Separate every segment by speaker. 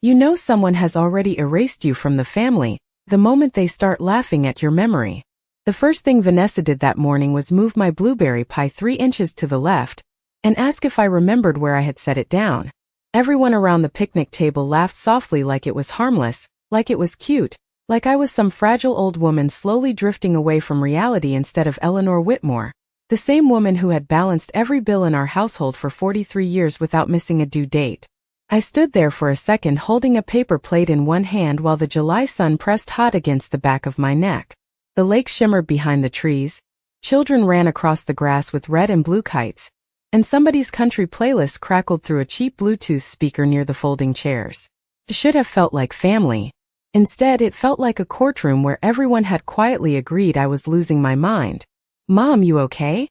Speaker 1: You know someone has already erased you from the family the moment they start laughing at your memory. The first thing Vanessa did that morning was move my blueberry pie 3 inches to the left and ask if I remembered where I had set it down. Everyone around the picnic table laughed softly, like it was harmless, like it was cute, like I was some fragile old woman slowly drifting away from reality instead of Eleanor Whitmore, the same woman who had balanced every bill in our household for 43 years without missing a due date. I stood there for a second holding a paper plate in one hand while the July sun pressed hot against the back of my neck. The lake shimmered behind the trees, children ran across the grass with red and blue kites, and somebody's country playlist crackled through a cheap Bluetooth speaker near the folding chairs. It should have felt like family. Instead, it felt like a courtroom where everyone had quietly agreed I was losing my mind. "Mom, you okay?"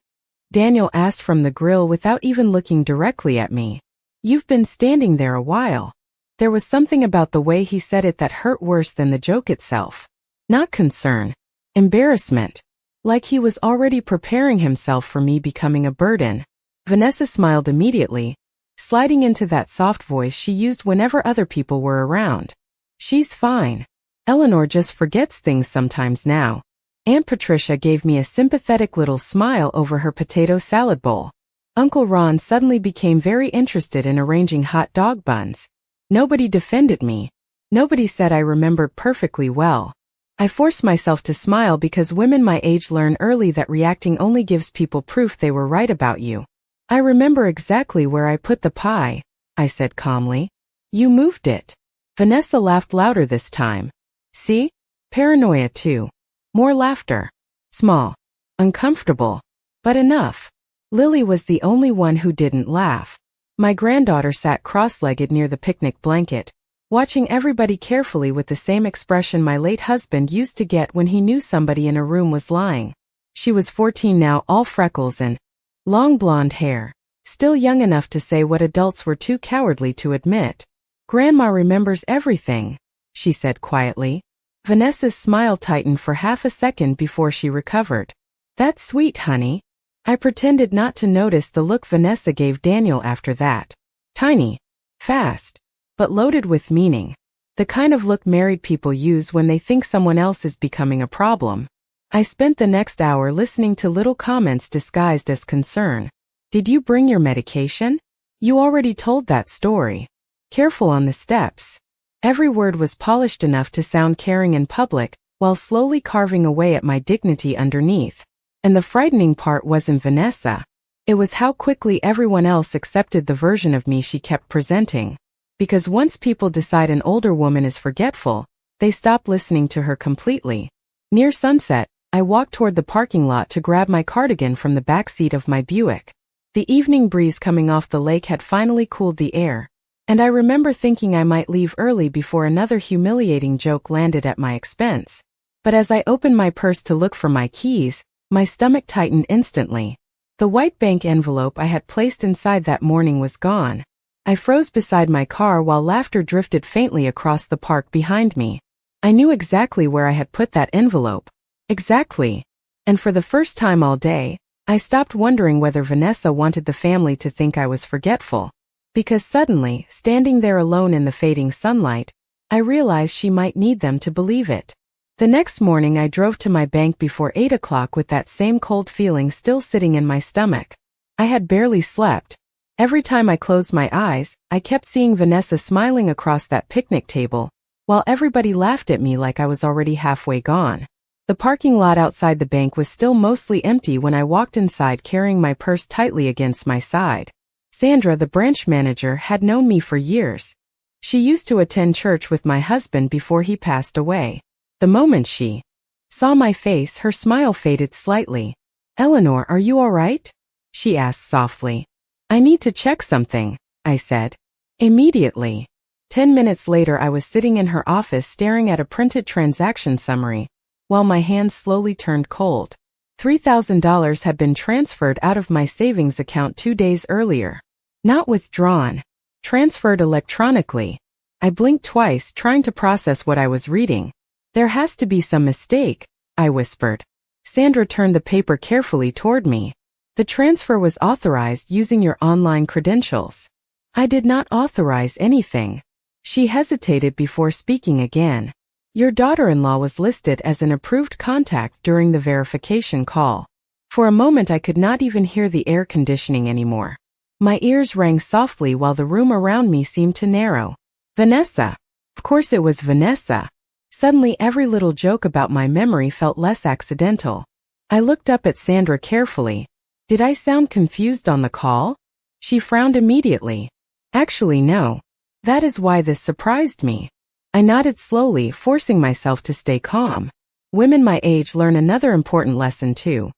Speaker 1: Daniel asked from the grill without even looking directly at me. "You've been standing there a while." There was something about the way he said it that hurt worse than the joke itself. Not concern. Embarrassment. Like he was already preparing himself for me becoming a burden. Vanessa smiled immediately, sliding into that soft voice she used whenever other people were around. "She's fine. Eleanor just forgets things sometimes now." Aunt Patricia gave me a sympathetic little smile over her potato salad bowl. Uncle Ron suddenly became very interested in arranging hot dog buns. Nobody defended me. Nobody said I remembered perfectly well. I forced myself to smile because women my age learn early that reacting only gives people proof they were right about you. "I remember exactly where I put the pie," I said calmly. "You moved it." Vanessa laughed louder this time. "See? Paranoia too." More laughter. Small. Uncomfortable. But enough. Lily was the only one who didn't laugh. My granddaughter sat cross-legged near the picnic blanket, watching everybody carefully with the same expression my late husband used to get when he knew somebody in a room was lying. She was 14 now, all freckles and long blonde hair, still young enough to say what adults were too cowardly to admit. "Grandma remembers everything," she said quietly. Vanessa's smile tightened for half a second before she recovered. "That's sweet, honey." I pretended not to notice the look Vanessa gave Daniel after that. Tiny. Fast. But loaded with meaning. The kind of look married people use when they think someone else is becoming a problem. I spent the next hour listening to little comments disguised as concern. "Did you bring your medication? You already told that story. Careful on the steps." Every word was polished enough to sound caring in public, while slowly carving away at my dignity underneath. And the frightening part wasn't Vanessa. It was how quickly everyone else accepted the version of me she kept presenting. Because once people decide an older woman is forgetful, they stop listening to her completely. Near sunset, I walked toward the parking lot to grab my cardigan from the back seat of my Buick. The evening breeze coming off the lake had finally cooled the air, and I remember thinking I might leave early before another humiliating joke landed at my expense. But as I opened my purse to look for my keys, my stomach tightened instantly. The white bank envelope I had placed inside that morning was gone. I froze beside my car while laughter drifted faintly across the park behind me. I knew exactly where I had put that envelope. Exactly. And for the first time all day, I stopped wondering whether Vanessa wanted the family to think I was forgetful. Because suddenly, standing there alone in the fading sunlight, I realized she might need them to believe it. The next morning I drove to my bank before 8 o'clock with that same cold feeling still sitting in my stomach. I had barely slept. Every time I closed my eyes, I kept seeing Vanessa smiling across that picnic table, while everybody laughed at me like I was already halfway gone. The parking lot outside the bank was still mostly empty when I walked inside carrying my purse tightly against my side. Sandra, the branch manager, had known me for years. She used to attend church with my husband before he passed away. The moment she saw my face, her smile faded slightly. "Eleanor, are you all right?" she asked softly. "I need to check something," I said. Immediately. 10 minutes later I was sitting in her office staring at a printed transaction summary, while my hands slowly turned cold. $3,000 had been transferred out of my savings account 2 days earlier. Not withdrawn. Transferred electronically. I blinked twice, trying to process what I was reading. "There has to be some mistake," I whispered. Sandra turned the paper carefully toward me. "The transfer was authorized using your online credentials." "I did not authorize anything," She hesitated before speaking again. Your daughter-in-law was listed as an approved contact during the verification call. For a moment I could not even hear the air conditioning anymore. My ears rang softly while the room around me seemed to narrow. Vanessa. Of course it was Vanessa. Suddenly every little joke about my memory felt less accidental. I looked up at Sandra carefully. Did I sound confused on the call? She frowned immediately. Actually, no. That is why this surprised me. I nodded slowly, forcing myself to stay calm. Women my age learn another important lesson too.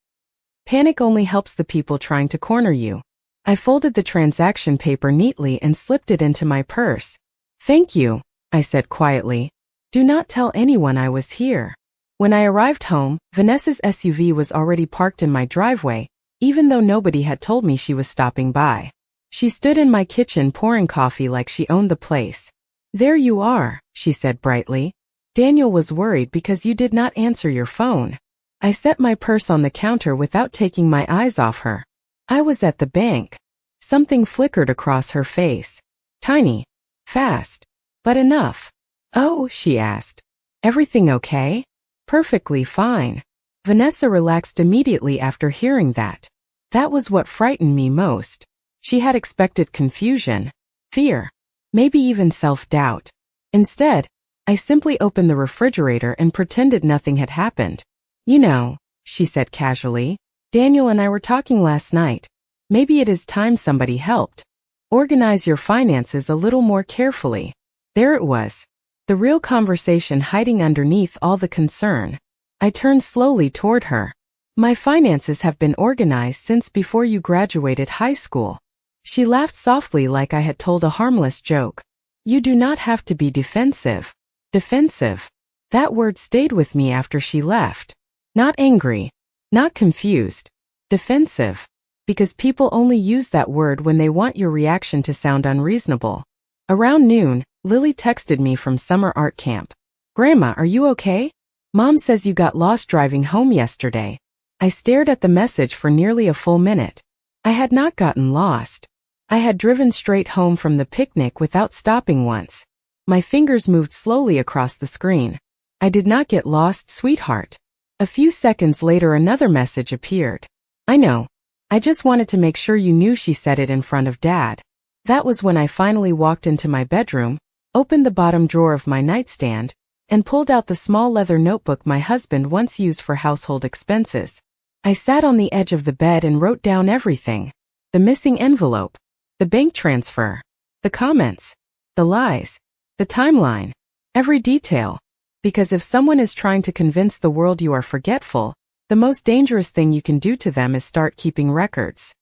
Speaker 1: Panic only helps the people trying to corner you. I folded the transaction paper neatly and slipped it into my purse. Thank you, I said quietly. Do not tell anyone I was here. When I arrived home, Vanessa's SUV was already parked in my driveway, even though nobody had told me she was stopping by. She stood in my kitchen pouring coffee like she owned the place. There you are, she said brightly. Daniel was worried because you did not answer your phone. I set my purse on the counter without taking my eyes off her. I was at the bank. Something flickered across her face. Tiny. Fast. But enough. Oh, she asked. Everything okay? Perfectly fine. Vanessa relaxed immediately after hearing that. That was what frightened me most. She had expected confusion, fear, maybe even self-doubt. Instead, I simply opened the refrigerator and pretended nothing had happened. You know, she said casually, Daniel and I were talking last night. Maybe it is time somebody helped. Organize your finances a little more carefully. There it was. The real conversation hiding underneath all the concern. I turned slowly toward her. My finances have been organized since before you graduated high school. She laughed softly like I had told a harmless joke. You do not have to be defensive. Defensive. That word stayed with me after she left. Not angry. Not confused. Defensive. Because people only use that word when they want your reaction to sound unreasonable. Around noon, Lily texted me from summer art camp. Grandma, are you okay? Mom says you got lost driving home yesterday. I stared at the message for nearly a full minute. I had not gotten lost. I had driven straight home from the picnic without stopping once. My fingers moved slowly across the screen. I did not get lost, sweetheart. A few seconds later another message appeared. I know. I just wanted to make sure you knew, she said it in front of Dad. That was when I finally walked into my bedroom, opened the bottom drawer of my nightstand, and pulled out the small leather notebook my husband once used for household expenses. I sat on the edge of the bed and wrote down everything. The missing envelope. The bank transfer. The comments. The lies. The timeline. Every detail. Because if someone is trying to convince the world you are forgetful, the most dangerous thing you can do to them is start keeping records.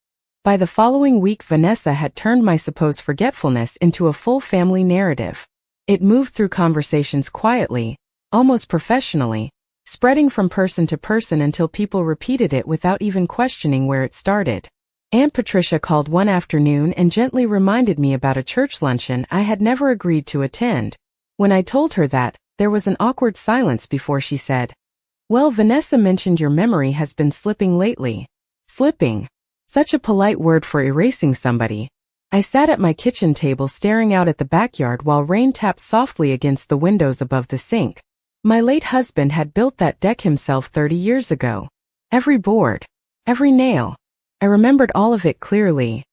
Speaker 1: By the following week, Vanessa had turned my supposed forgetfulness into a full family narrative. It moved through conversations quietly, almost professionally, spreading from person to person until people repeated it without even questioning where it started. Aunt Patricia called one afternoon and gently reminded me about a church luncheon I had never agreed to attend. When I told her that, there was an awkward silence before she said, Well, Vanessa mentioned your memory has been slipping lately. Slipping. Such a polite word for erasing somebody. I sat at my kitchen table staring out at the backyard while rain tapped softly against the windows above the sink. My late husband had built that deck himself 30 years ago. Every board. Every nail. I remembered all of it clearly,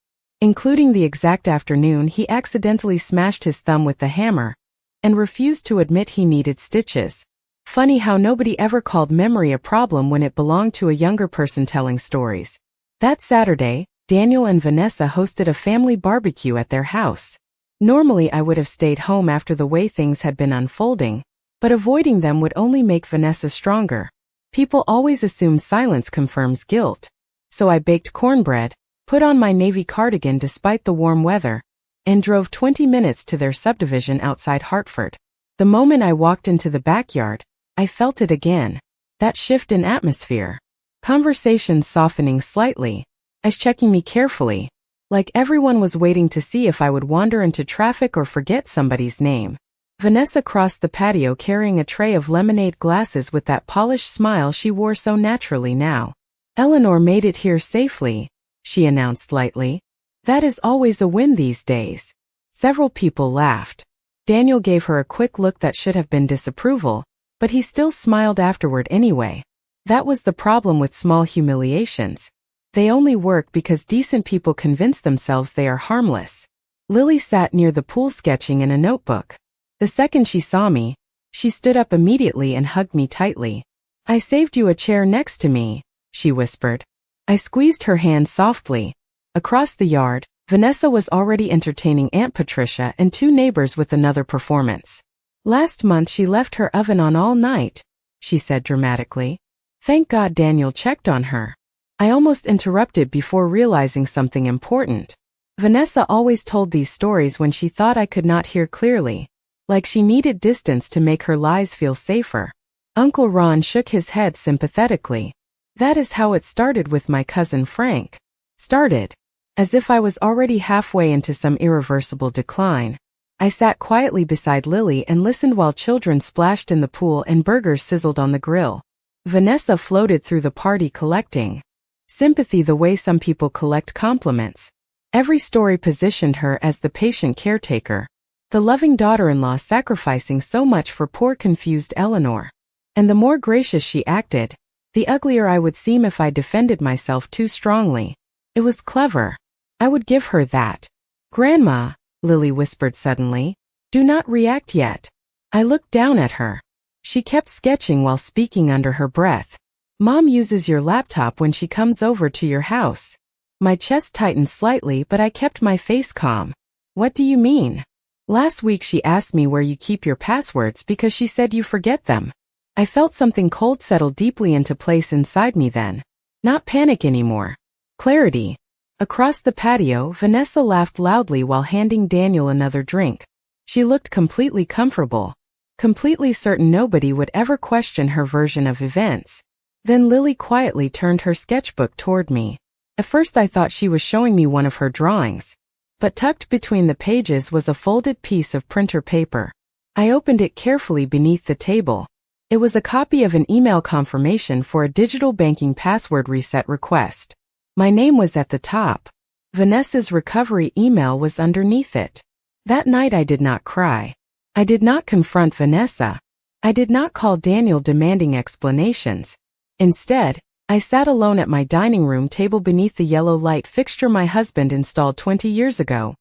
Speaker 1: including the exact afternoon he accidentally smashed his thumb with the hammer and refused to admit he needed stitches. Funny how nobody ever called memory a problem when it belonged to a younger person telling stories. That Saturday, Daniel and Vanessa hosted a family barbecue at their house. Normally I would have stayed home after the way things had been unfolding, but avoiding them would only make Vanessa stronger. People always assume silence confirms guilt. So I baked cornbread, put on my navy cardigan despite the warm weather, and drove 20 minutes to their subdivision outside Hartford. The moment I walked into the backyard, I felt it again. That shift in atmosphere. Conversations softening slightly, eyes checking me carefully, like everyone was waiting to see if I would wander into traffic or forget somebody's name. Vanessa crossed the patio carrying a tray of lemonade glasses with that polished smile she wore so naturally now. Eleanor made it here safely, she announced lightly. That is always a win these days. Several people laughed. Daniel gave her a quick look that should have been disapproval, but he still smiled afterward anyway. That was the problem with small humiliations. They only work because decent people convince themselves they are harmless. Lily sat near the pool sketching in a notebook. The second she saw me, she stood up immediately and hugged me tightly. "I saved you a chair next to me," she whispered. I squeezed her hand softly. Across the yard, Vanessa was already entertaining Aunt Patricia and two neighbors with another performance. "Last month she left her oven on all night," she said dramatically. Thank God Daniel checked on her. I almost interrupted before realizing something important. Vanessa always told these stories when she thought I could not hear clearly, like she needed distance to make her lies feel safer. Uncle Ron shook his head sympathetically. "That is how it started with my cousin Frank." Started. As if I was already halfway into some irreversible decline. I sat quietly beside Lily and listened while children splashed in the pool and burgers sizzled on the grill. Vanessa floated through the party collecting sympathy the way some people collect compliments. Every story positioned her as the patient caretaker, the loving daughter-in-law sacrificing so much for poor confused Eleanor. And the more gracious she acted, the uglier I would seem if I defended myself too strongly. It was clever. I would give her that. "Grandma," Lily whispered suddenly, "do not react yet." I looked down at her. She kept sketching while speaking under her breath. "Mom uses your laptop when she comes over to your house." My chest tightened slightly, but I kept my face calm. "What do you mean?" "Last week she asked me where you keep your passwords because she said you forget them." I felt something cold settle deeply into place inside me then. Not panic anymore. Clarity. Across the patio, Vanessa laughed loudly while handing Daniel another drink. She looked completely comfortable, completely certain nobody would ever question her version of events. Then Lily quietly turned her sketchbook toward me. At first I thought she was showing me one of her drawings. But tucked between the pages was a folded piece of printer paper. I opened it carefully beneath the table. It was a copy of an email confirmation for a digital banking password reset request. My name was at the top. Vanessa's recovery email was underneath it. That night I did not cry. I did not confront Vanessa. I did not call Daniel demanding explanations. Instead, I sat alone at my dining room table beneath the yellow light fixture my husband installed 20 years ago,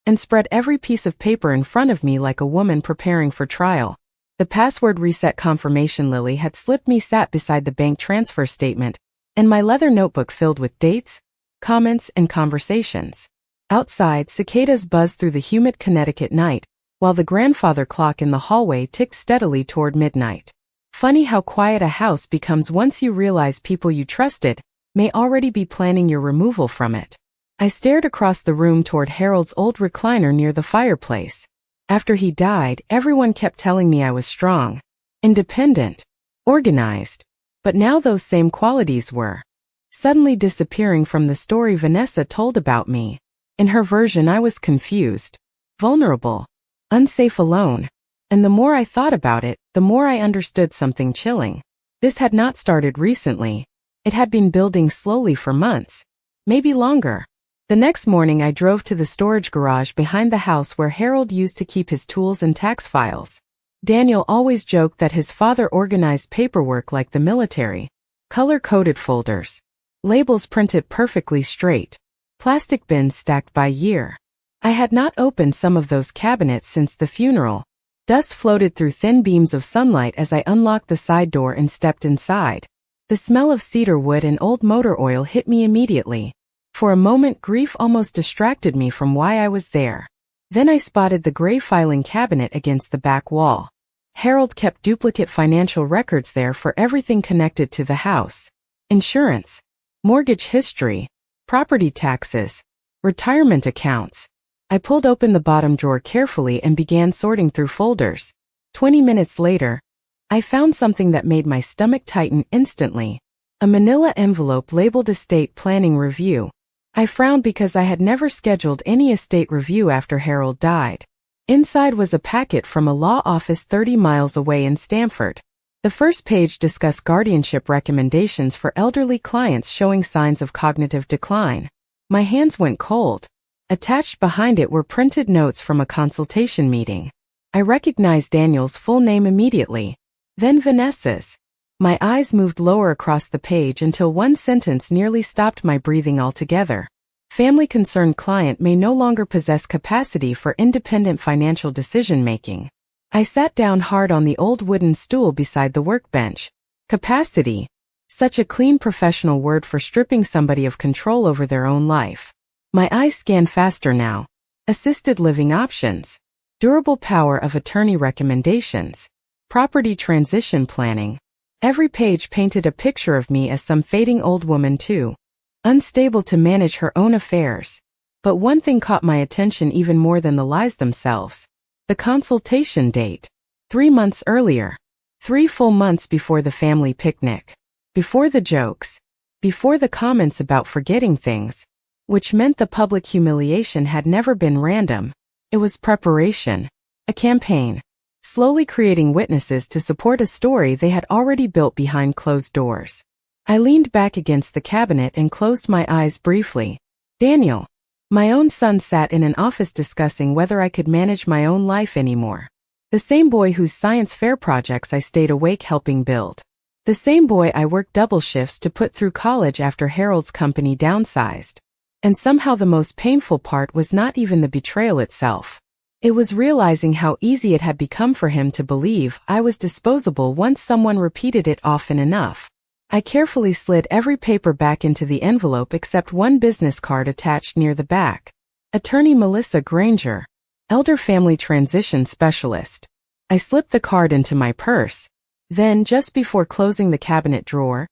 Speaker 1: and spread every piece of paper in front of me like a woman preparing for trial. The password reset confirmation Lily had slipped me sat beside the bank transfer statement, and my leather notebook filled with dates, comments, and conversations. Outside, cicadas buzzed through the humid Connecticut night, while the grandfather clock in the hallway ticked steadily toward midnight. Funny how quiet a house becomes once you realize people you trusted may already be planning your removal from it. I stared across the room toward Harold's old recliner near the fireplace. After he died, everyone kept telling me I was strong, independent, organized. But now those same qualities were suddenly disappearing from the story Vanessa told about me. In her version I was confused, vulnerable, unsafe alone. And the more I thought about it, the more I understood something chilling. This had not started recently. It had been building slowly for months, maybe longer. The next morning I drove to the storage garage behind the house where Harold used to keep his tools and tax files. Daniel always joked that his father organized paperwork like the military. Color-coded folders. Labels printed perfectly straight. Plastic bins stacked by year. I had not opened some of those cabinets since the funeral. Dust floated through thin beams of sunlight as I unlocked the side door and stepped inside. The smell of cedar wood and old motor oil hit me immediately. For a moment grief almost distracted me from why I was there. Then I spotted the gray filing cabinet against the back wall. Harold kept duplicate financial records there for everything connected to the house. Insurance, mortgage history, property taxes, retirement accounts. I pulled open the bottom drawer carefully and began sorting through folders. 20 minutes later, I found something that made my stomach tighten instantly. A manila envelope labeled Estate Planning Review. I frowned because I had never scheduled any estate review after Harold died. Inside was a packet from a law office 30 miles away in Stamford. The first page discussed guardianship recommendations for elderly clients showing signs of cognitive decline. My hands went cold. Attached behind it were printed notes from a consultation meeting. I recognized Daniel's full name immediately. Then Vanessa's. My eyes moved lower across the page until one sentence nearly stopped my breathing altogether. Family concerned client may no longer possess capacity for independent financial decision-making. I sat down hard on the old wooden stool beside the workbench. Capacity. Such a clean professional word for stripping somebody of control over their own life. My eyes scan faster now. Assisted living options. Durable power of attorney recommendations. Property transition planning. Every page painted a picture of me as some fading old woman too. Unstable to manage her own affairs. But one thing caught my attention even more than the lies themselves. The consultation date. 3 months earlier. 3 full months before the family picnic. Before the jokes. Before the comments about forgetting things. Which meant the public humiliation had never been random. It was preparation. A campaign. Slowly creating witnesses to support a story they had already built behind closed doors. I leaned back against the cabinet and closed my eyes briefly. Daniel. My own son sat in an office discussing whether I could manage my own life anymore. The same boy whose science fair projects I stayed awake helping build. The same boy I worked double shifts to put through college after Harold's company downsized. And somehow the most painful part was not even the betrayal itself. It was realizing how easy it had become for him to believe I was disposable once someone repeated it often enough. I carefully slid every paper back into the envelope except one business card attached near the back. Attorney Melissa Granger. Elder Family Transition Specialist. I slipped the card into my purse. Then, just before closing the cabinet drawer,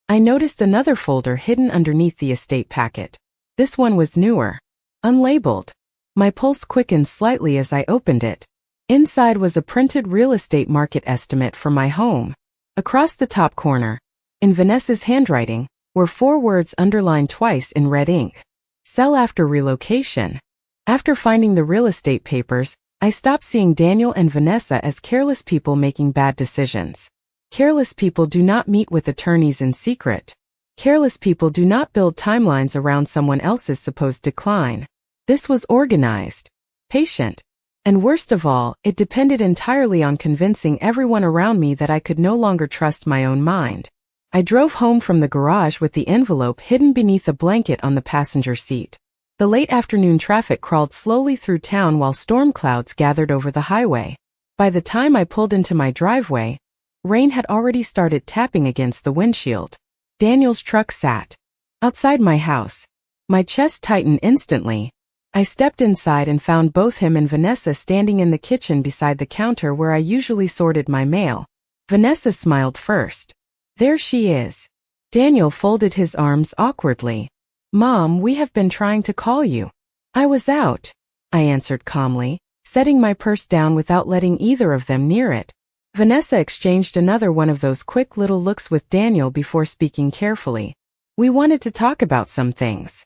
Speaker 1: I noticed another folder hidden underneath the estate packet. This one was newer. Unlabeled. My pulse quickened slightly as I opened it. Inside was a printed real estate market estimate for my home. Across the top corner, in Vanessa's handwriting, were 4 words underlined twice in red ink. Sell after relocation. After finding the real estate papers, I stopped seeing Daniel and Vanessa as careless people making bad decisions. Careless people do not meet with attorneys in secret. Careless people do not build timelines around someone else's supposed decline. This was organized, patient, and worst of all, it depended entirely on convincing everyone around me that I could no longer trust my own mind. I drove home from the garage with the envelope hidden beneath a blanket on the passenger seat. The late afternoon traffic crawled slowly through town while storm clouds gathered over the highway. By the time I pulled into my driveway, rain had already started tapping against the windshield. Daniel's truck sat outside my house. My chest tightened instantly. I stepped inside and found both him and Vanessa standing in the kitchen beside the counter where I usually sorted my mail. Vanessa smiled first. There she is. Daniel folded his arms awkwardly. Mom, we have been trying to call you. I was out, I answered calmly, setting my purse down without letting either of them near it. Vanessa exchanged another one of those quick little looks with Daniel before speaking carefully. We wanted to talk about some things.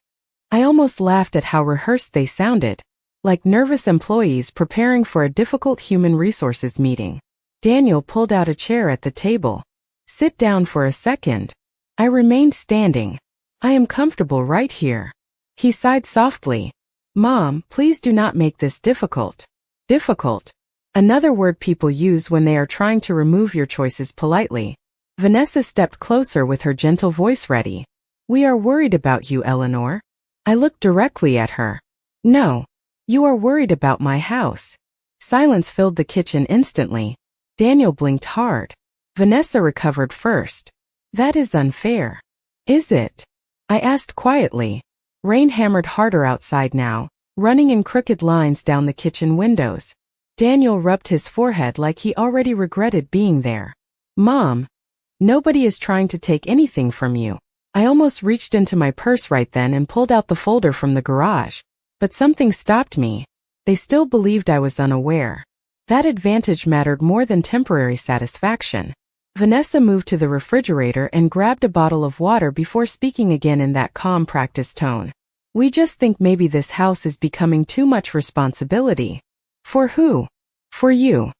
Speaker 1: I almost laughed at how rehearsed they sounded, like nervous employees preparing for a difficult human resources meeting. Daniel pulled out a chair at the table. Sit down for a second. I remained standing. I am comfortable right here. He sighed softly. Mom, please do not make this difficult. Difficult. Another word people use when they are trying to remove your choices politely. Vanessa stepped closer with her gentle voice ready. We are worried about you, Eleanor. I looked directly at her. No. You are worried about my house. Silence filled the kitchen instantly. Daniel blinked hard. Vanessa recovered first. That is unfair. Is it? I asked quietly. Rain hammered harder outside now, running in crooked lines down the kitchen windows. Daniel rubbed his forehead like he already regretted being there. Mom, nobody is trying to take anything from you. I almost reached into my purse right then and pulled out the folder from the garage. But something stopped me. They still believed I was unaware. That advantage mattered more than temporary satisfaction. Vanessa moved to the refrigerator and grabbed a bottle of water before speaking again in that calm, practiced tone. We just think maybe this house is becoming too much responsibility. For who? For you.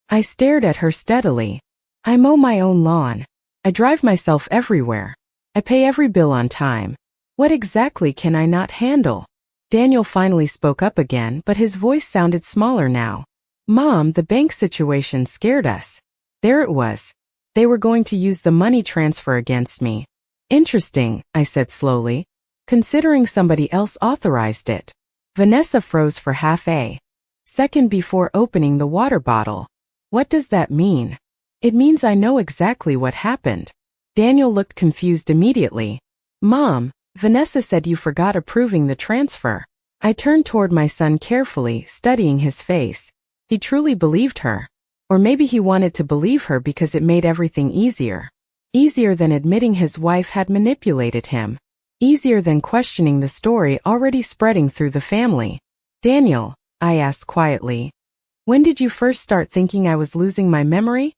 Speaker 1: I stared at her steadily. I mow my own lawn. I drive myself everywhere. I pay every bill on time. What exactly can I not handle? Daniel finally spoke up again, but his voice sounded smaller now. Mom, the bank situation scared us. There it was. They were going to use the money transfer against me. Interesting, I said slowly, considering somebody else authorized it. Vanessa froze for half a second before opening the water bottle. What does that mean? It means I know exactly what happened. Daniel looked confused immediately. Mom, Vanessa said you forgot approving the transfer. I turned toward my son carefully, studying his face. He truly believed her. Or maybe he wanted to believe her because it made everything easier. Easier than admitting his wife had manipulated him. Easier than questioning the story already spreading through the family. Daniel, I asked quietly, when did you first start thinking I was losing my memory?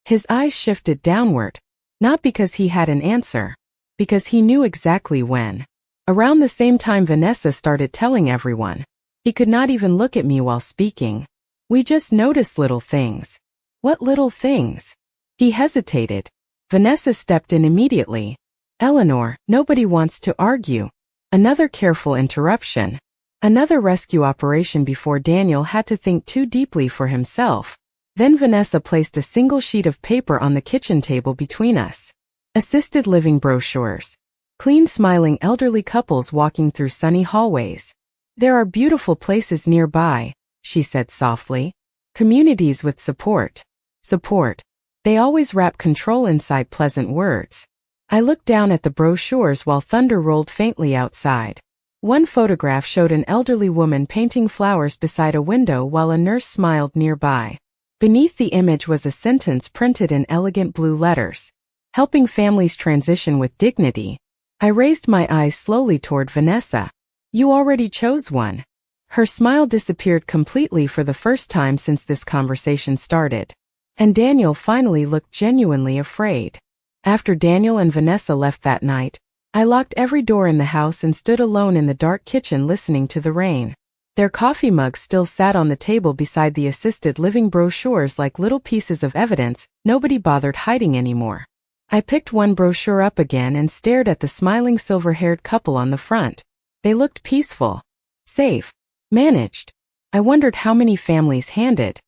Speaker 1: His eyes shifted downward. Not because he had an answer. Because he knew exactly when. Around the same time Vanessa started telling everyone. He could not even look at me while speaking. We just noticed little things. What little things? He hesitated. Vanessa stepped in immediately. Eleanor, nobody wants to argue. Another careful interruption. Another rescue operation before Daniel had to think too deeply for himself. Then Vanessa placed a single sheet of paper on the kitchen table between us. Assisted living brochures. Clean smiling elderly couples walking through sunny hallways. There are beautiful places nearby, she said softly. Communities with support. Support. They always wrap control inside pleasant words. I looked down at the brochures while thunder rolled faintly outside. One photograph showed an elderly woman painting flowers beside a window while a nurse smiled nearby. Beneath the image was a sentence printed in elegant blue letters. Helping families transition with dignity. I raised my eyes slowly toward Vanessa. You already chose one. Her smile disappeared completely for the first time since this conversation started. And Daniel finally looked genuinely afraid. After Daniel and Vanessa left that night, I locked every door in the house and stood alone in the dark kitchen listening to the rain. Their coffee mugs still sat on the table beside the assisted living brochures like little pieces of evidence nobody bothered hiding anymore. I picked one brochure up again and stared at the smiling silver-haired couple on the front. They looked peaceful, safe, managed. I wondered how many families handed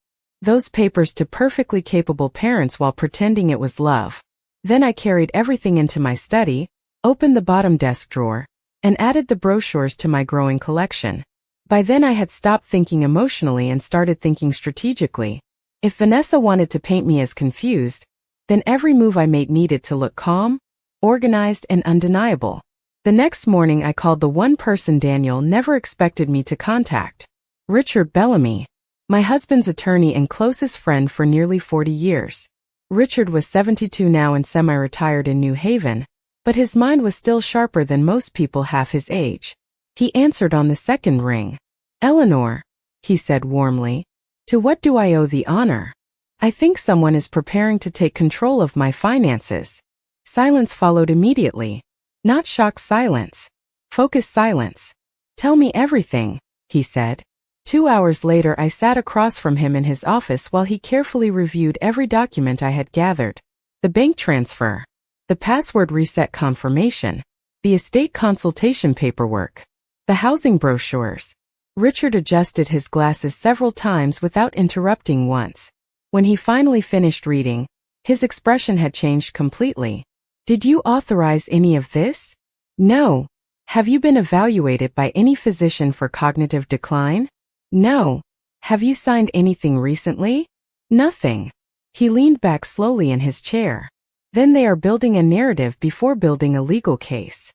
Speaker 1: those papers to perfectly capable parents while pretending it was love. Then I carried everything into my study, opened the bottom desk drawer, and added the brochures to my growing collection. By then I had stopped thinking emotionally and started thinking strategically. If Vanessa wanted to paint me as confused, then every move I made needed to look calm, organized, and undeniable. The next morning I called the one person Daniel never expected me to contact. Richard Bellamy, my husband's attorney and closest friend for nearly 40 years. Richard was 72 now and semi-retired in New Haven, but his mind was still sharper than most people half his age. He answered on the second ring. Eleanor, he said warmly, to what do I owe the honor? I think someone is preparing to take control of my finances. Silence followed immediately. Not shocked silence. Focused silence. Tell me everything, he said. 2 hours later I sat across from him in his office while he carefully reviewed every document I had gathered. The bank transfer. The password reset confirmation. The estate consultation paperwork. The housing brochures. Richard adjusted his glasses several times without interrupting once. When he finally finished reading, his expression had changed completely. Did you authorize any of this? No. Have you been evaluated by any physician for cognitive decline? No. Have you signed anything recently? Nothing. He leaned back slowly in his chair. Then they are building a narrative before building a legal case.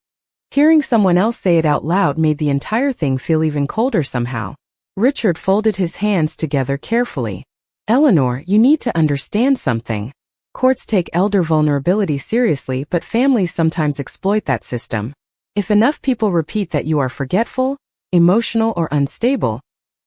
Speaker 1: Hearing someone else say it out loud made the entire thing feel even colder somehow. Richard folded his hands together carefully. Eleanor, you need to understand something. Courts take elder vulnerability seriously, but families sometimes exploit that system. If enough people repeat that you are forgetful, emotional, or unstable,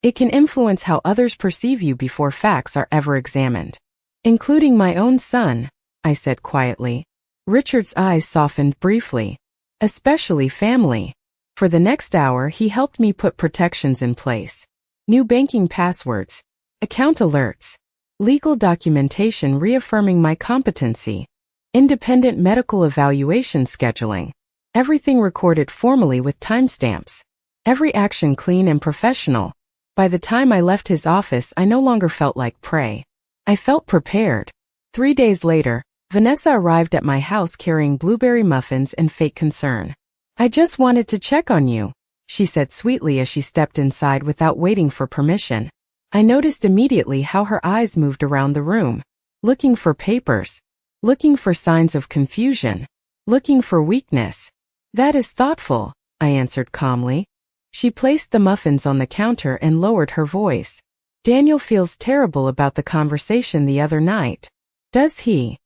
Speaker 1: it can influence how others perceive you before facts are ever examined. Including my own son, I said quietly. Richard's eyes softened briefly. Especially family. For the next hour he helped me put protections in place. New banking passwords. Account alerts. Legal documentation reaffirming my competency. Independent medical evaluation scheduling. Everything recorded formally with timestamps. Every action clean and professional. By the time I left his office, I no longer felt like prey. I felt prepared. 3 days later, Vanessa arrived at my house carrying blueberry muffins and fake concern. "I just wanted to check on you," she said sweetly as she stepped inside without waiting for permission. I noticed immediately how her eyes moved around the room, looking for papers, looking for signs of confusion, looking for weakness. "That is thoughtful," I answered calmly. She placed the muffins on the counter and lowered her voice. "Daniel feels terrible about the conversation the other night." "Does he?"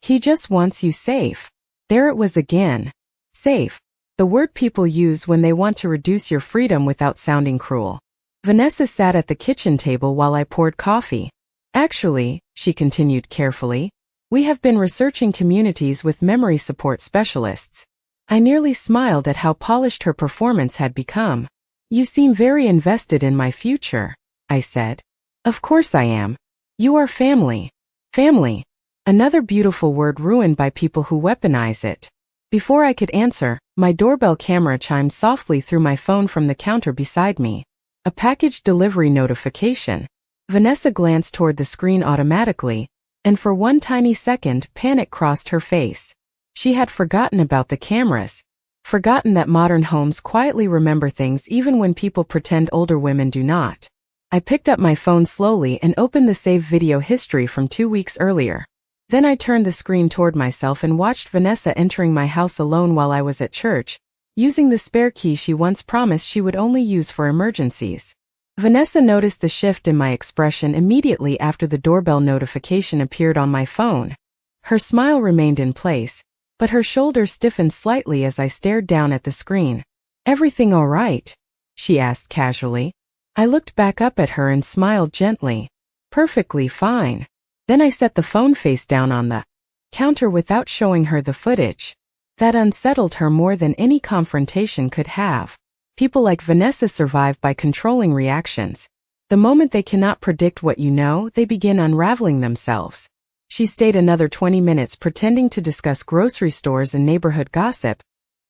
Speaker 1: "He just wants you safe." There it was again. Safe. The word people use when they want to reduce your freedom without sounding cruel. Vanessa sat at the kitchen table while I poured coffee. "Actually," she continued carefully, "we have been researching communities with memory support specialists." I nearly smiled at how polished her performance had become. "You seem very invested in my future," I said. "Of course I am. You are family." Family. Another beautiful word ruined by people who weaponize it. Before I could answer, my doorbell camera chimed softly through my phone from the counter beside me. A package delivery notification. Vanessa glanced toward the screen automatically, and for one tiny second, panic crossed her face. She had forgotten about the cameras. Forgotten that modern homes quietly remember things even when people pretend older women do not. I picked up my phone slowly and opened the saved video history from 2 weeks earlier. Then I turned the screen toward myself and watched Vanessa entering my house alone while I was at church, using the spare key she once promised she would only use for emergencies. Vanessa noticed the shift in my expression immediately after the doorbell notification appeared on my phone. Her smile remained in place, but her shoulders stiffened slightly as I stared down at the screen. "Everything all right?" she asked casually. I looked back up at her and smiled gently. "Perfectly fine." Then I set the phone face down on the counter without showing her the footage. That unsettled her more than any confrontation could have. People like Vanessa survive by controlling reactions. The moment they cannot predict what you know, they begin unraveling themselves. She stayed another 20 minutes pretending to discuss grocery stores and neighborhood gossip,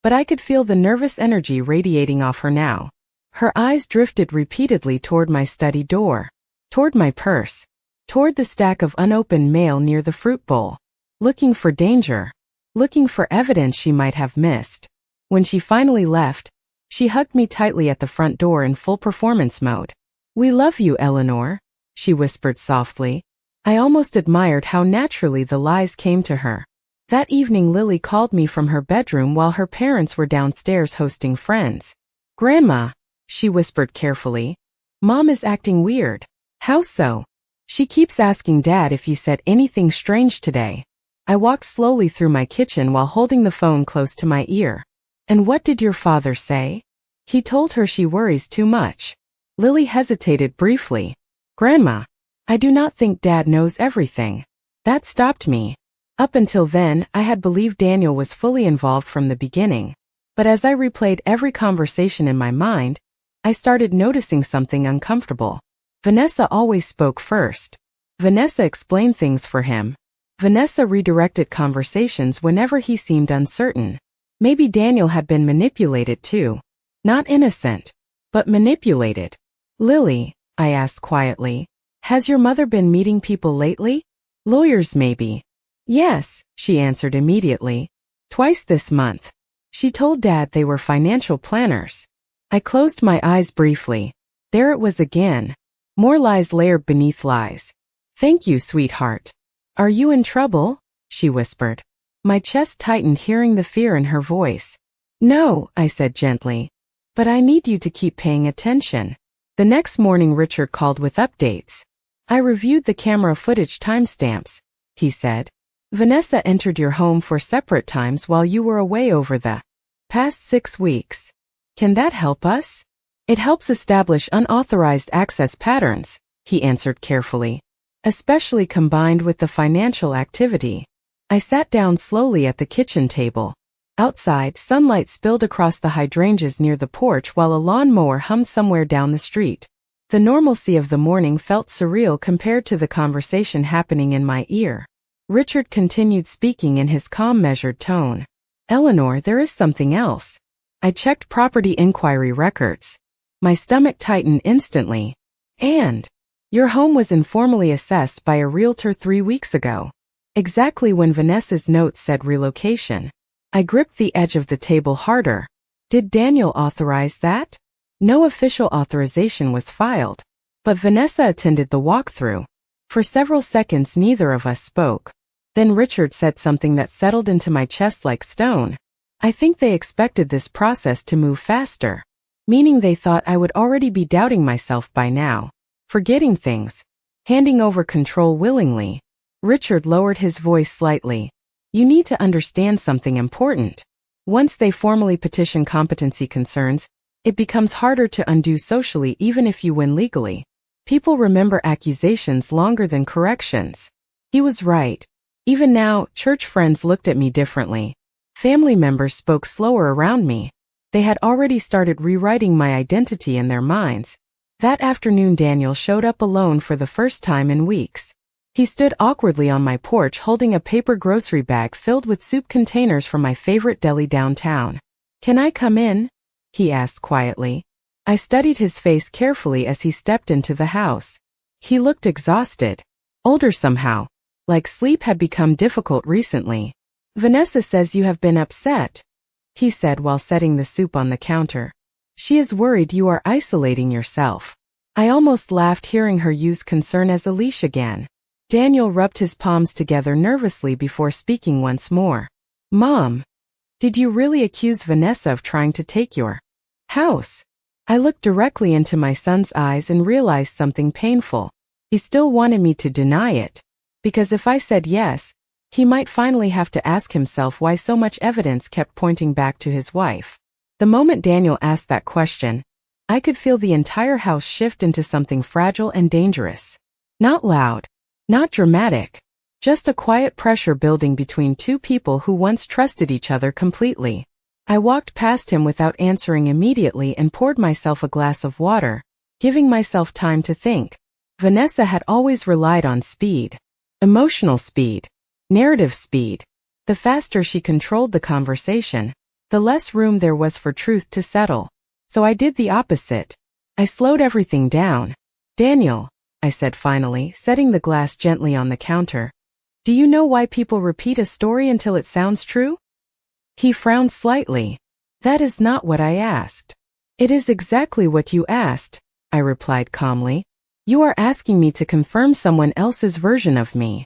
Speaker 1: but I could feel the nervous energy radiating off her now. Her eyes drifted repeatedly toward my study door, toward my purse, toward the stack of unopened mail near the fruit bowl, looking for danger, looking for evidence she might have missed. When she finally left, she hugged me tightly at the front door in full performance mode. "We love you, Eleanor," she whispered softly. I almost admired how naturally the lies came to her. That evening Lily called me from her bedroom while her parents were downstairs hosting friends. "Grandma," she whispered carefully, "Mom is acting weird." "How so?" "She keeps asking Dad if you said anything strange today." I walked slowly through my kitchen while holding the phone close to my ear. "And what did your father say?" "He told her she worries too much." Lily hesitated briefly. "Grandma, I do not think Dad knows everything." That stopped me. Up until then, I had believed Daniel was fully involved from the beginning. But as I replayed every conversation in my mind, I started noticing something uncomfortable. Vanessa always spoke first. Vanessa explained things for him. Vanessa redirected conversations whenever he seemed uncertain. Maybe Daniel had been manipulated too. Not innocent, but manipulated. "Lily," I asked quietly, "has your mother been meeting people lately? Lawyers maybe?" "Yes," she answered immediately. "Twice this month. She told Dad they were financial planners." I closed my eyes briefly. There it was again. More lies layered beneath lies. "Thank you, sweetheart." "Are you in trouble?" she whispered. My chest tightened hearing the fear in her voice. "No," I said gently. "But I need you to keep paying attention." The next morning Richard called with updates. "I reviewed the camera footage timestamps," he said. "Vanessa entered your home for separate times while you were away over the past 6 weeks. Can that help us?" "It helps establish unauthorized access patterns," he answered carefully, "especially combined with the financial activity." I sat down slowly at the kitchen table. Outside, sunlight spilled across the hydrangeas near the porch while a lawnmower hummed somewhere down the street. The normalcy of the morning felt surreal compared to the conversation happening in my ear. Richard continued speaking in his calm, measured tone. "Eleanor, there is something else." I checked property inquiry records. My stomach tightened instantly. And your home was informally assessed by a realtor 3 weeks ago. Exactly when Vanessa's note said relocation. I gripped the edge of the table harder. Did Daniel authorize that? No official authorization was filed. But Vanessa attended the walkthrough. For several seconds neither of us spoke. Then Richard said something that settled into my chest like stone. I think they expected this process to move faster. Meaning they thought I would already be doubting myself by now. Forgetting things. Handing over control willingly. Richard lowered his voice slightly. You need to understand something important. Once they formally petition competency concerns, it becomes harder to undo socially even if you win legally. People remember accusations longer than corrections. He was right. Even now, church friends looked at me differently. Family members spoke slower around me. They had already started rewriting my identity in their minds. That afternoon Daniel showed up alone for the first time in weeks. He stood awkwardly on my porch holding a paper grocery bag filled with soup containers from my favorite deli downtown. "Can I come in?" he asked quietly. I studied his face carefully as he stepped into the house. He looked exhausted. Older somehow. Like sleep had become difficult recently. "Vanessa says you have been upset," he said while setting the soup on the counter. "She is worried you are isolating yourself." I almost laughed hearing her use concern as a leash again. Daniel rubbed his palms together nervously before speaking once more. "Mom, did you really accuse Vanessa of trying to take your house?" I looked directly into my son's eyes and realized something painful. He still wanted me to deny it. Because if I said yes, he might finally have to ask himself why so much evidence kept pointing back to his wife. The moment Daniel asked that question, I could feel the entire house shift into something fragile and dangerous. Not loud. Not dramatic. Just a quiet pressure building between two people who once trusted each other completely. I walked past him without answering immediately and poured myself a glass of water, giving myself time to think. Vanessa had always relied on speed. Emotional speed. Narrative speed. The faster she controlled the conversation, the less room there was for truth to settle. So I did the opposite. I slowed everything down. "Daniel," I said finally, setting the glass gently on the counter. "Do you know why people repeat a story until it sounds true?" He frowned slightly. "That is not what I asked." "It is exactly what you asked," I replied calmly. "You are asking me to confirm someone else's version of me."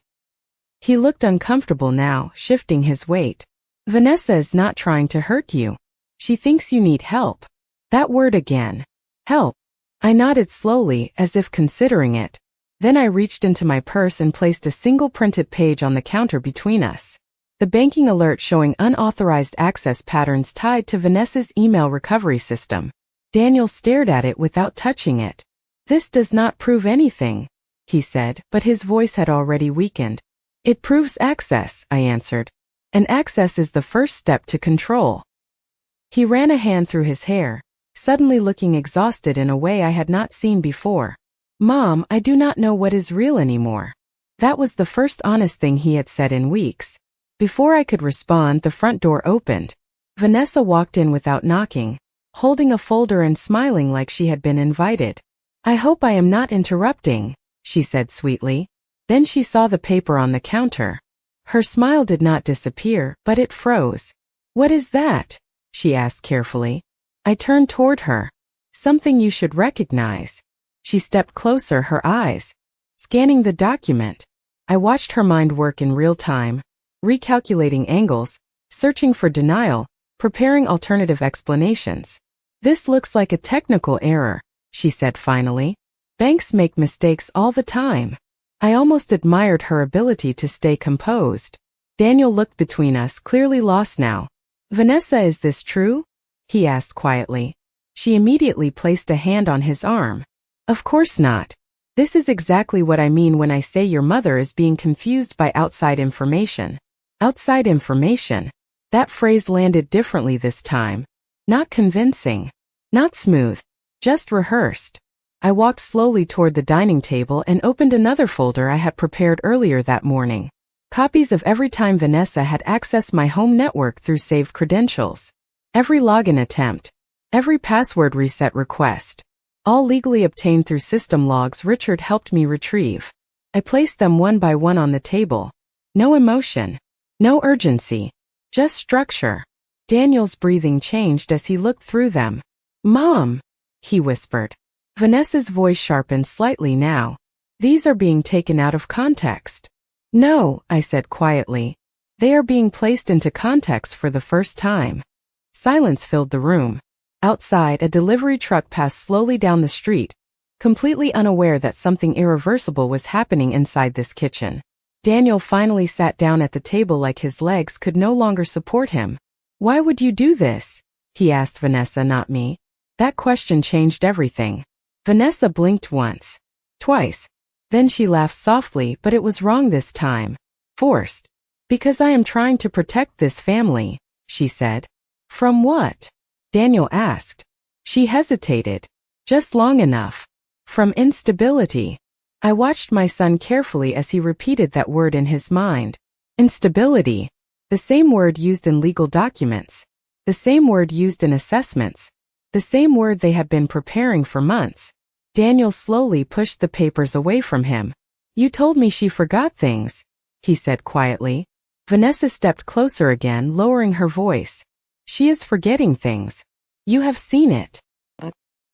Speaker 1: He looked uncomfortable now, shifting his weight. "Vanessa is not trying to hurt you. She thinks you need help." That word again. Help. I nodded slowly, as if considering it. Then I reached into my purse and placed a single printed page on the counter between us. The banking alert showing unauthorized access patterns tied to Vanessa's email recovery system. Daniel stared at it without touching it. "This does not prove anything," he said, but his voice had already weakened. "It proves access," I answered. "And access is the first step to control." He ran a hand through his hair, suddenly looking exhausted in a way I had not seen before. "Mom, I do not know what is real anymore." That was the first honest thing he had said in weeks. Before I could respond, the front door opened. Vanessa walked in without knocking, holding a folder and smiling like she had been invited. "I hope I am not interrupting," she said sweetly. Then she saw the paper on the counter. Her smile did not disappear, but it froze. "What is that?" she asked carefully. I turned toward her. "Something you should recognize." She stepped closer, her eyes scanning the document. I watched her mind work in real time, recalculating angles, searching for denial, preparing alternative explanations. "This looks like a technical error," she said finally. "Banks make mistakes all the time." I almost admired her ability to stay composed. Daniel looked between us, clearly lost now. "Vanessa, is this true?" he asked quietly. She immediately placed a hand on his arm. "Of course not. This is exactly what I mean when I say your mother is being confused by outside information." Outside information. That phrase landed differently this time. Not convincing. Not smooth. Just rehearsed. I walked slowly toward the dining table and opened another folder I had prepared earlier that morning. Copies of every time Vanessa had accessed my home network through saved credentials. Every login attempt. Every password reset request. all legally obtained through system logs Richard helped me retrieve. I placed them one by one on the table. No emotion. No urgency. Just structure. Daniel's breathing changed as he looked through them. "Mom," he whispered. Vanessa's voice sharpened slightly now. "These are being taken out of context." "No," I said quietly. "They are being placed into context for the first time." Silence filled the room. Outside, a delivery truck passed slowly down the street, completely unaware that something irreversible was happening inside this kitchen. Daniel finally sat down at the table like his legs could no longer support him. "Why would you do this?" he asked Vanessa, not me. That question changed everything. Vanessa blinked once. Twice. Then she laughed softly, but it was wrong this time. Forced. "Because I am trying to protect this family," she said. "From what?" Daniel asked. She hesitated. "Just long enough. From instability." I watched my son carefully as he repeated that word in his mind. Instability. The same word used in legal documents. The same word used in assessments. The same word they had been preparing for months. Daniel slowly pushed the papers away from him. "You told me she forgot things," he said quietly. Vanessa stepped closer again, lowering her voice. "She is forgetting things. You have seen it."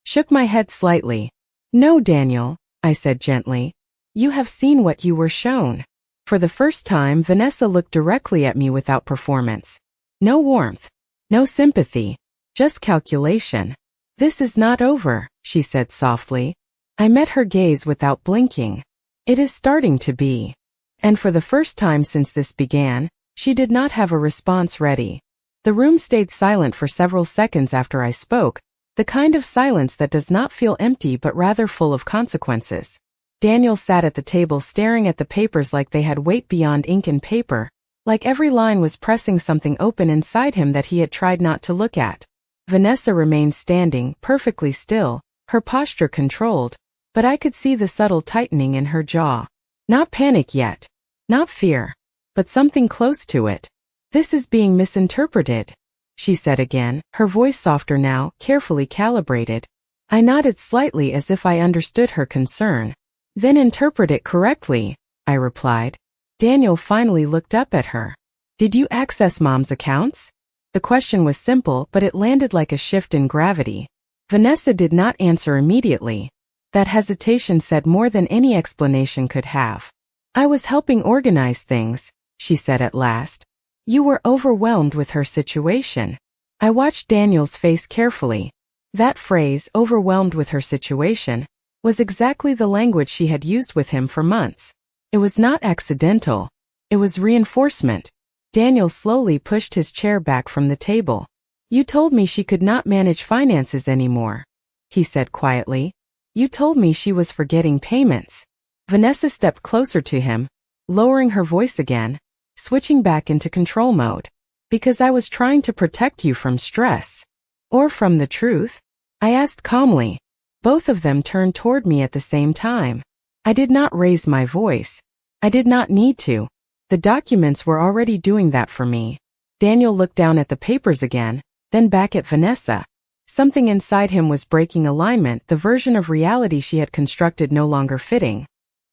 Speaker 1: Shook my head slightly. "No, Daniel," I said gently. "You have seen what you were shown." For the first time, Vanessa looked directly at me without performance. No warmth. No sympathy. Just calculation. "This is not over," she said softly. I met her gaze without blinking. "It is starting to be." And for the first time since this began, she did not have a response ready. The room stayed silent for several seconds after I spoke, the kind of silence that does not feel empty but rather full of consequences. Daniel sat at the table staring at the papers like they had weight beyond ink and paper, like every line was pressing something open inside him that he had tried not to look at. Vanessa remained standing, perfectly still, her posture controlled, but I could see the subtle tightening in her jaw. Not panic yet. Not fear. But something close to it. "This is being misinterpreted," she said again, her voice softer now, carefully calibrated. I nodded slightly as if I understood her concern. "Then interpret it correctly," I replied. Daniel finally looked up at her. "Did you access Mom's accounts?" The question was simple, but it landed like a shift in gravity. Vanessa did not answer immediately. That hesitation said more than any explanation could have. "I was helping organize things," she said at last. "You were overwhelmed with her situation." I watched Daniel's face carefully. That phrase, "overwhelmed with her situation," was exactly the language she had used with him for months. It was not accidental. It was reinforcement. Daniel slowly pushed his chair back from the table. "You told me she could not manage finances anymore," he said quietly. "You told me she was forgetting payments." Vanessa stepped closer to him, lowering her voice again, switching back into control mode. "Because I was trying to protect you from stress." "Or from the truth?" I asked calmly. Both of them turned toward me at the same time. I did not raise my voice. I did not need to. The documents were already doing that for me. Daniel looked down at the papers again, then back at Vanessa. Something inside him was breaking alignment, the version of reality she had constructed no longer fitting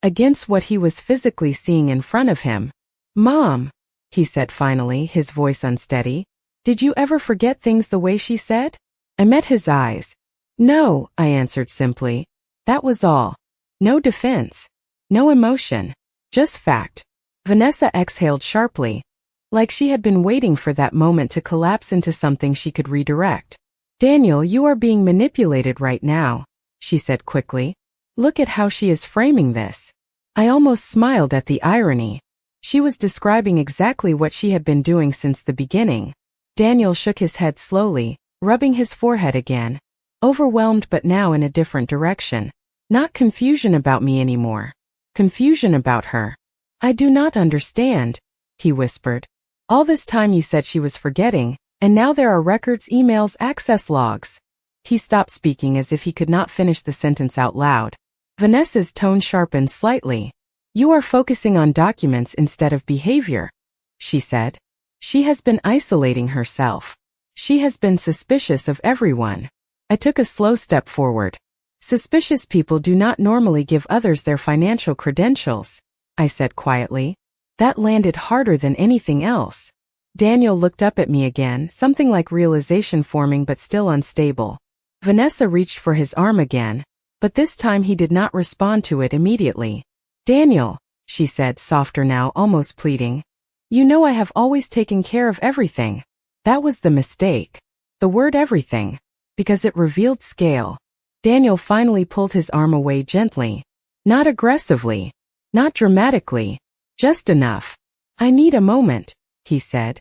Speaker 1: against what he was physically seeing in front of him. "Mom," he said finally, his voice unsteady. "Did you ever forget things the way she said?" I met his eyes. "No," I answered simply. That was all. No defense. No emotion. Just fact. Vanessa exhaled sharply, like she had been waiting for that moment to collapse into something she could redirect. "Daniel, you are being manipulated right now," she said quickly. "Look at how she is framing this." I almost smiled at the irony. She was describing exactly what she had been doing since the beginning. Daniel shook his head slowly, rubbing his forehead again, overwhelmed but now in a different direction. Not confusion about me anymore. Confusion about her. "I do not understand," he whispered. "All this time you said she was forgetting, and now there are records, emails, access logs." He stopped speaking as if he could not finish the sentence out loud. Vanessa's tone sharpened slightly. "You are focusing on documents instead of behavior," she said. "She has been isolating herself. She has been suspicious of everyone." I took a slow step forward. Suspicious people do not normally give others their financial credentials, I said quietly. That landed harder than anything else. Daniel looked up at me again, something like realization forming but still unstable. Vanessa reached for his arm again, but this time he did not respond to it immediately. Daniel, she said, softer now, almost pleading. You know I have always taken care of everything. That was the mistake. The word everything. Because it revealed scale. Daniel finally pulled his arm away gently. Not aggressively. Not dramatically. Just enough. I need a moment, he said.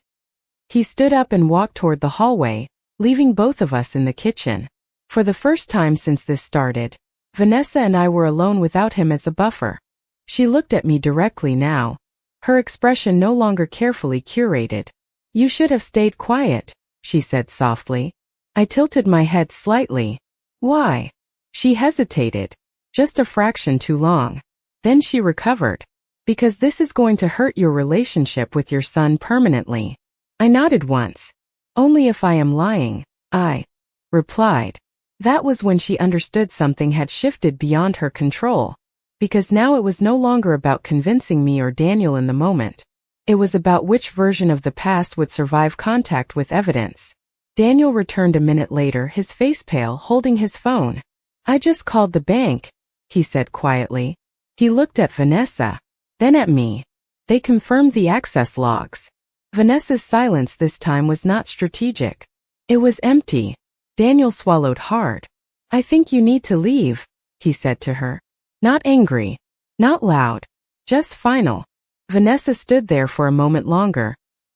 Speaker 1: He stood up and walked toward the hallway, leaving both of us in the kitchen. For the first time since this started, Vanessa and I were alone without him as a buffer. She looked at me directly now, her expression no longer carefully curated. You should have stayed quiet, she said softly. I tilted my head slightly. Why? She hesitated. Just a fraction too long. Then she recovered. Because this is going to hurt your relationship with your son permanently. I nodded once. Only if I am lying, I replied. That was when she understood something had shifted beyond her control. Because now it was no longer about convincing me or Daniel in the moment. It was about which version of the past would survive contact with evidence. Daniel returned a minute later, his face pale, holding his phone. I just called the bank, he said quietly. He looked at Vanessa, then at me. They confirmed the access logs. Vanessa's silence this time was not strategic. It was empty. Daniel swallowed hard. I think you need to leave, he said to her. Not angry. Not loud. Just final. Vanessa stood there for a moment longer,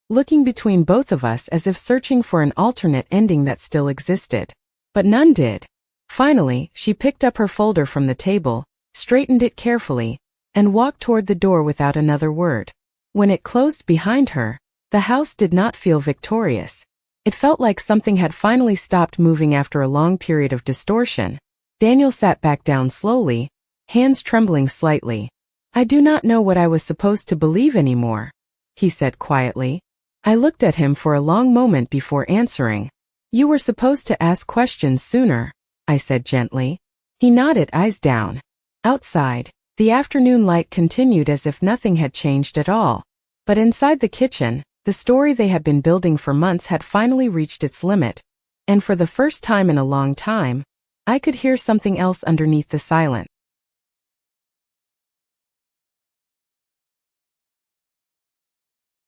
Speaker 1: looking between both of us as if searching for an alternate ending that still existed. But none did. Finally, she picked up her folder from the table, straightened it carefully, and walked toward the door without another word. When it closed behind her, the house did not feel victorious. It felt like something had finally stopped moving after a long period of distortion. Daniel sat back down slowly, hands trembling slightly. I do not know what I was supposed to believe anymore, he said quietly. I looked at him for a long moment before answering. You were supposed to ask questions sooner, I said gently. He nodded, eyes down. Outside, the afternoon light continued as if nothing had changed at all. But inside the kitchen, the story they had been building for months had finally reached its limit, and for the first time in a long time, I could hear something else underneath the silence.